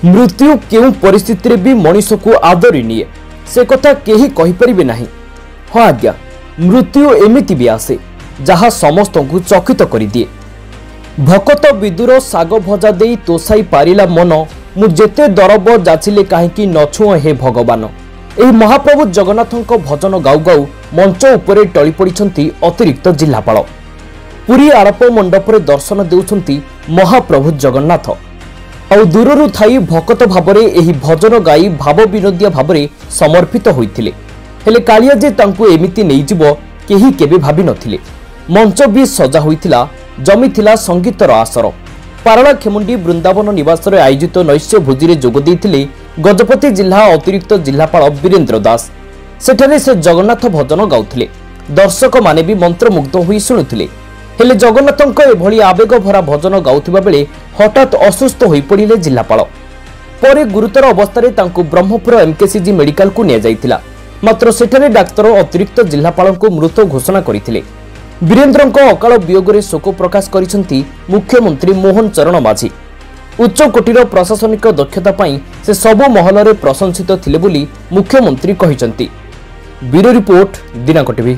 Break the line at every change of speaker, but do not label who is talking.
मृत्यु केउ परिस्थिति भी मनीष को आदरी निए से कथा केही कहि परिबे नाही। हाँ आज्ञा, मृत्यु एमिति भी आसे जहा समस्त को चकित करि दिए। भकत विदुर साग भजा देई तोसाई पारिला मन, मु जेते दरब जाचिले काहेकि नछुओ हे भगवान। एही महाप्रभु जगन्नाथक भजन गाउ गाउ मंच उपरे टळी पड़िछंती अतिरिक्त जिल्लापाल। पुरी आड़प मंडपरे दर्शन देउछंती महाप्रभु जगन्नाथ। आउ दूररु थाई भकत भाबरे एही भजन गाई भाव विनोदिया भाबरे समर्पित होइथिले। हेले कालिया जे तांकु एमिति नै जिवो केही केबे भाबी नथिले। मंच भी सजा होइथिला, जमीथिला संगीतर आसर। पारला खेमुंडी वृंदावन निवास रे आयोजित नैश्य भोजी रे जोग देइथिले गजपति जिल्ला अतिरिक्त जिल्लापाल वीरेन्द्र दास। सेठारे से जगन्नाथ भजन गाउथिले। दर्शक माने भी मंत्रमुग्ध होई सुनुथिले। हेले जगन्नाथଙ୍କ एभଳି आवेग भरा भजन गाउथिबा बेले हठात असुस्थ होई पड़िले जिल्लापाल। परे गुरुतर अवस्था तांकु ब्रह्मपुर एमकेसीजी मेडिकल को निया जाइथिला। मात्र सेठारे डाक्तर अतिरिक्त जिल्लापाल को मृत घोषणा करथिले। वीरेन्द्रଙ୍କ अकाल वियोगरे शोक प्रकाश करिसंती मुख्यमंत्री मोहन चरण माझी। उच्च कोटीर प्रशासनिक दक्षता पई से सबु महलरे प्रशंसित थिले बोली मुख्यमंत्री कहिसंती। ब्यूरो रिपोर्ट, दिनाक टीवी।